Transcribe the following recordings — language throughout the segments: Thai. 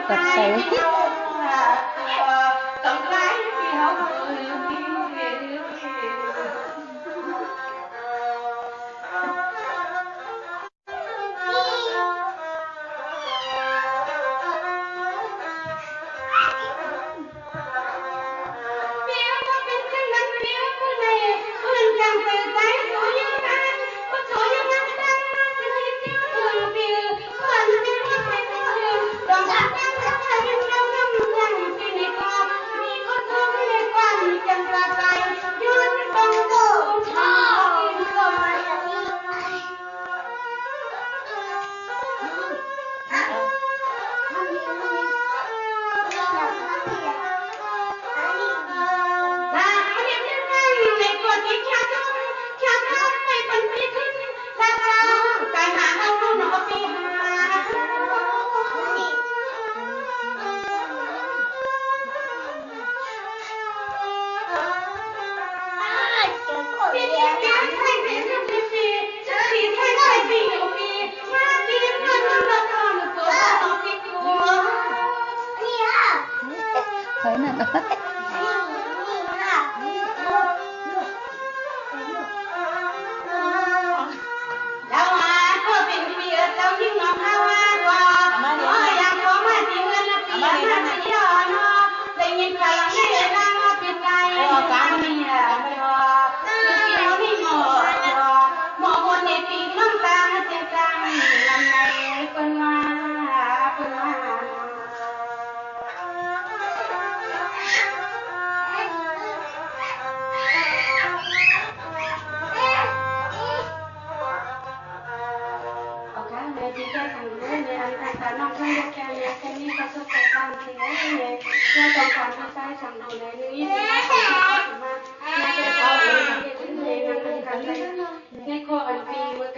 Phật sống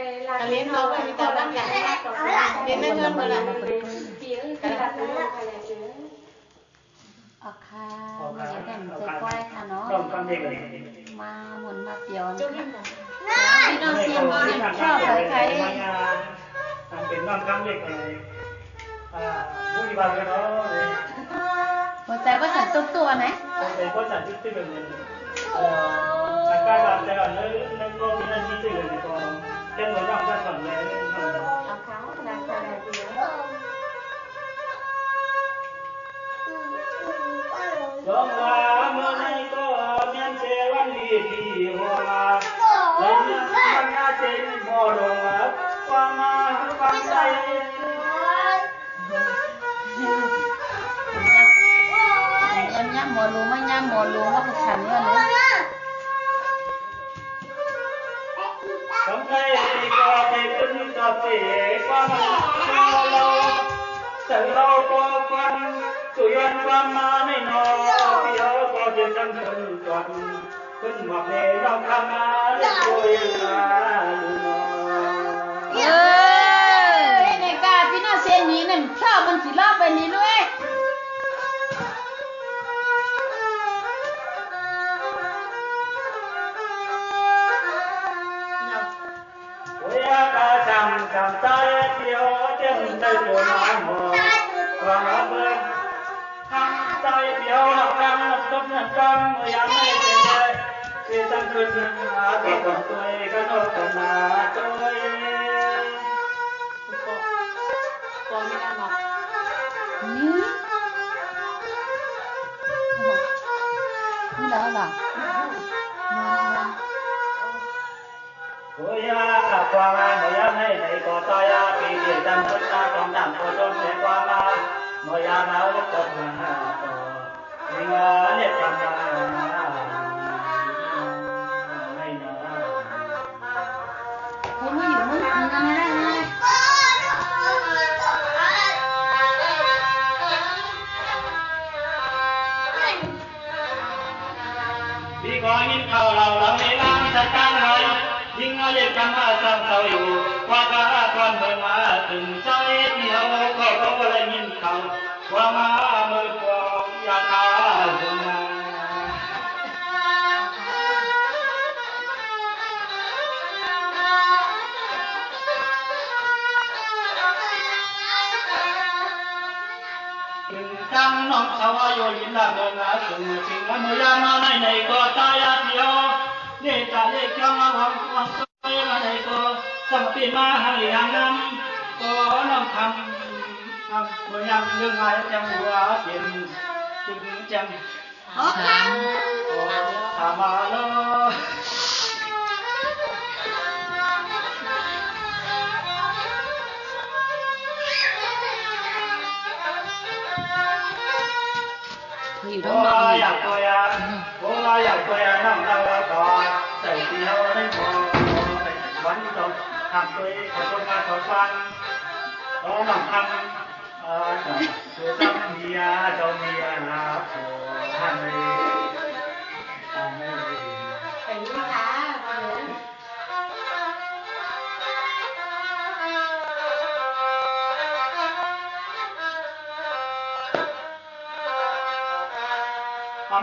thấy là đó.มาหมุนมาเปียวพี่น้องเสียงชอบใครเป็นน้องคำเล็กผู้ที่บ้านกันเนาะหัวใจว่าฉันตุ๊กตัวไหนเป็นคนสันติที่เป็นนักการบ้านแต่ก่อนเลยนั่นก็มีหน้าที่ตื่นเลยก็เจ้าหน้าที่ก่อนเลยเอาเขาดังใจเดียวลงว่าเมื่อไหร่ก็เมียนเสวันดีที่หัวแล้วเมื่อวันน่าเจ็บบ่ลงความมาความใจem nhá mò lúa nó cực sẵn luôn đấy คนไทยก็เป็นคนต่อไปความเราแต่เราก็ความสุยันความมาไม่นอที่เราก็จะจำเป็นก่อนขึ้นบอกเลยน้องทำมาเด็กตัวยังมาในกาพี่น้องเสียนี้นั่นชอบมันสิรอบไปนี้ด้วยจำใจเดียวเจ็บใจตัวน้ำหัวความเบื่อทำใจเดียวหลับดังหลับตบหลับดังเมื่อยามไม่เป็นใจที่ตั้งขึ้นหาตัวคนตัวก็โน้ตนาตัวตัวไม่ได้หรอกนี่แล้วหรอโอ้ยความมาเมื่อยามให้ในก่อตายปีเดียวจำคนตาต้องดำตัวจนแต่ความมาเมื่อยามเราเล็กตกมาต่อไม่งอเล็กจำมาไม่นอผมไม่อยู่มึงนั่นนั่นนั่นพี่ก็ยินเขาเราในร้านจัดการเรายิ่งเรียกกันมาซ้ำเศร้าอยู่ว่าข้าก่อนเพิ่งมาถึงใจที่เขาก็เลยยินเขาว่ามาเมื่อก่อนอยากหาเรื่อง tôi nhìn là người ngã cùng tình ngã mưa ya mà này có ta ya thiếu để ta để cho hoàng hoàng tôi mà này có chẳng tiền mà hàng lì hàng năm có năm thằng thằng mưa nhang lương hai chẳng hoa tiền tình chẳng thà mà loอยู่ด้าน อยากตัวอยากอยากตัวน้ำเราก่อนใส่เดียวได้พอวันตกทำตัวขอตัวมาขอฟังร้องทำตัวเจ้าเมียนะท่านไม่เป็นลูกค้า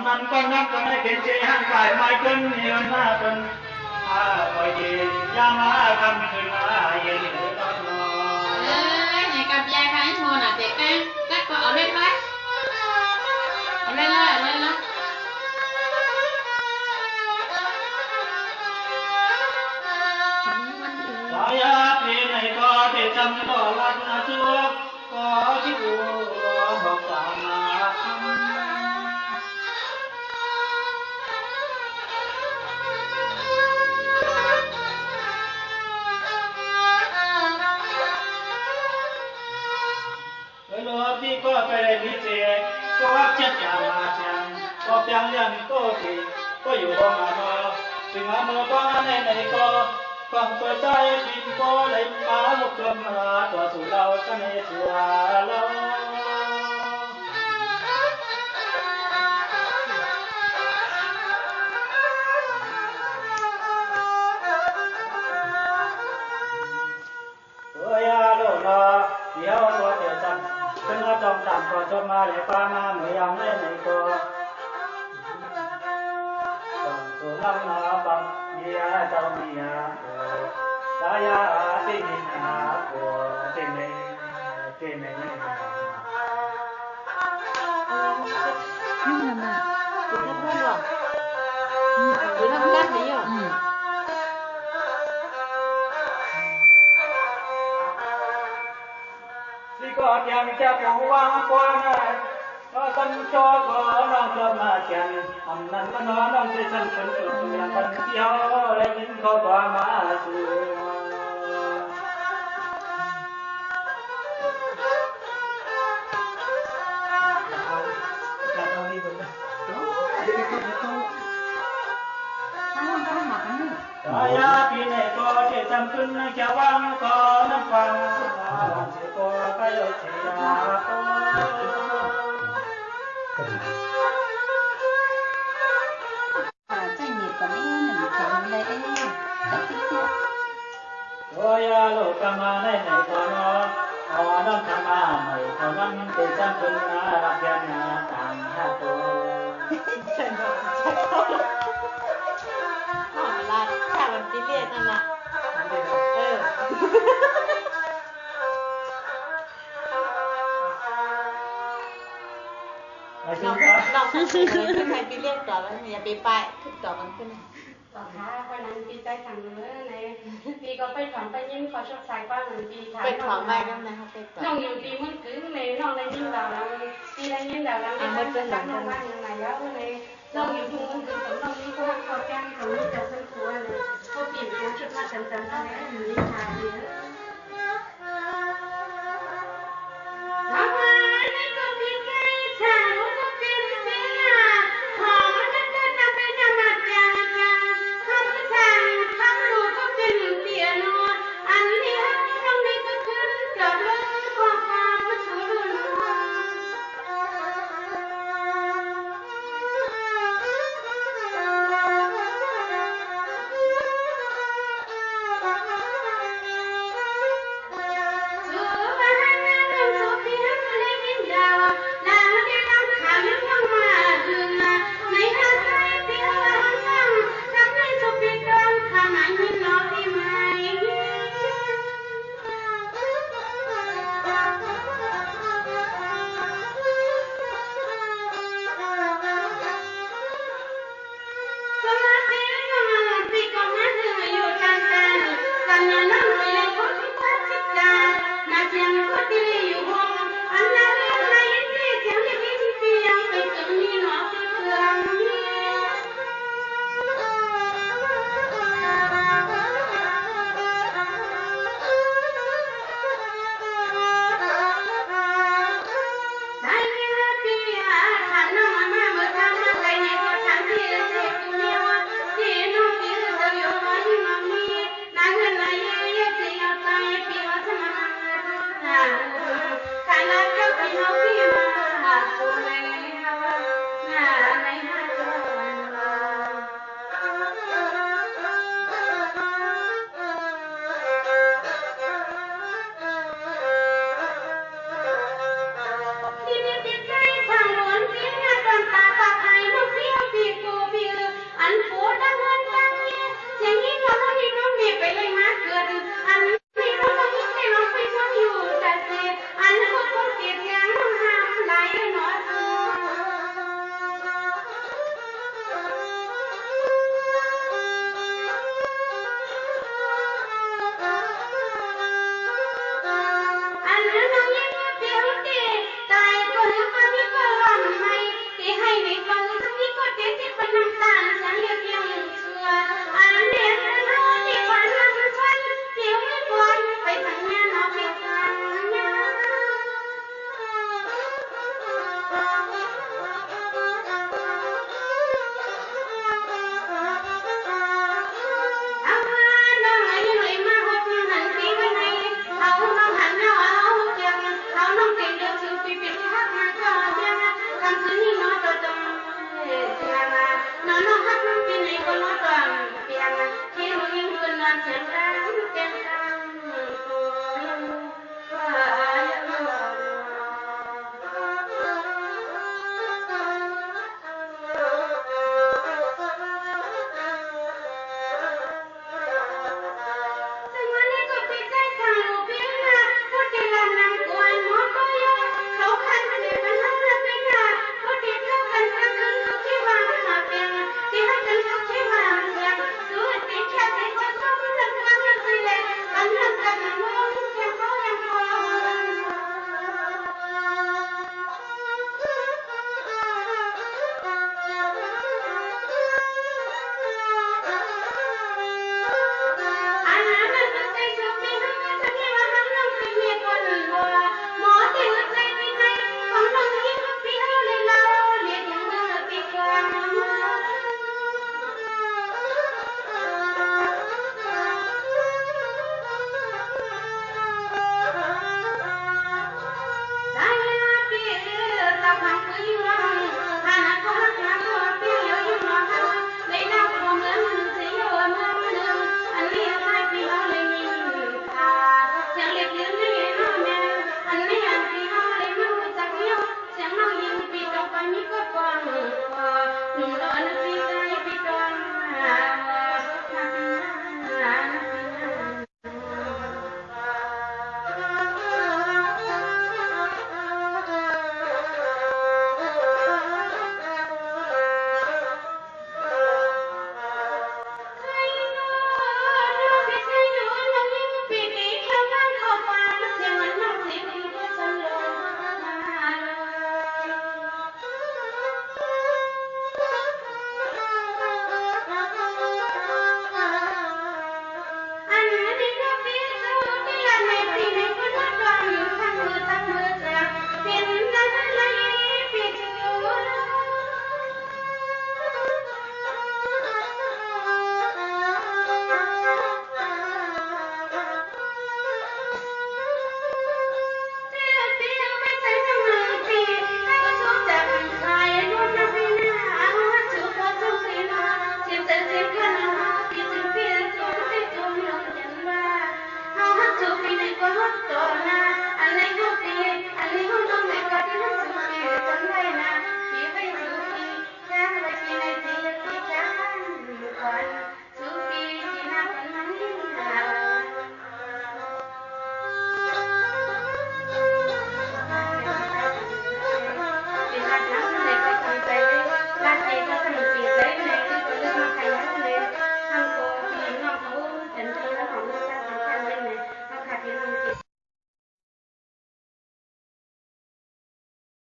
นั้นก็นับก็ไม่เป็นเจ้าห่างกายไม่ขึ้นเงินหน้าเป็นคอยเย็นยามาคำขึ้นมาเย็นเลยนอนnày cầm da khai mua nè tiệc á cắt có ở lên đấy ở lên đó ở lên đó Saya ini kau tidak tolak nasib, kau cipu bersama. Kalau di kau pergi kau acet macam, kau piang kau di, kauอยู่mana, dengan mana nenek kau. Còn tôi trai tìm cô lấy má một cơm tỏa thủ đau cho nên chùa lâu tôi đồ lo thiếu tôi để chăm chân ở trong tạm có cho ma để qua ma người ông lên này cô còn tôi lâu nó bằng dia trong dia saya ingin aku ini nhưng mà cứ thắp hương rồi cứ thắp cát đấy rồi đi có tiền cha phụ vang qua này có sân cho có lòng cho mà tiền hầm năn có nó lòng chơi sân phấn khởi nhà phân tiêu lấy những khó qua mà xưa Saya pilih kau di samping jawang kau nampak malam kau kayu cerah trải nghiệm của mấy mình thèm lấy các tí tiết Tôi lột cam này có nó họ đang tham mày họ đang di samping làm chuyện tàng hạ tôi là chả làm tí liệtนั่นน่ะน้องขึ้นไปปีเรียกต่อแล้วอย่าไปไปขึ้นต่อมันขึ้นต่อท้าวันนั้นปีใจขังเลยในปีก็ไปถอนไปยิ้มขอชดใช้ป้าหนึ่งปีขายเป็นของใบนั่นนะครับเป็นต่อ น้องอยู่ปีมันคือในน้องในยิ้มดาวแล้วปีในยิ้มดาวแล้วในบ้านจังน้องบ้านยังไงแล้วในน้องอยู่ทุ่งมันคือของน้องนี่ก็ขอแก้ของนี่จะเป็นตัวเลยก็ปีนตัวชุดมาจำๆทั้งนั้นอยู่นี่ชายเยอะทำไมก็มีแค่ฉันก็เป็นเสียขอมันจะทำเป็นยังไงทำฉันทำลูกก็เป็นเปียโนอันนี้ตรงนี้ก็ขึ้นกับเรื่องความความมาชูรุ่น เฮาสิมา หาคุณแม่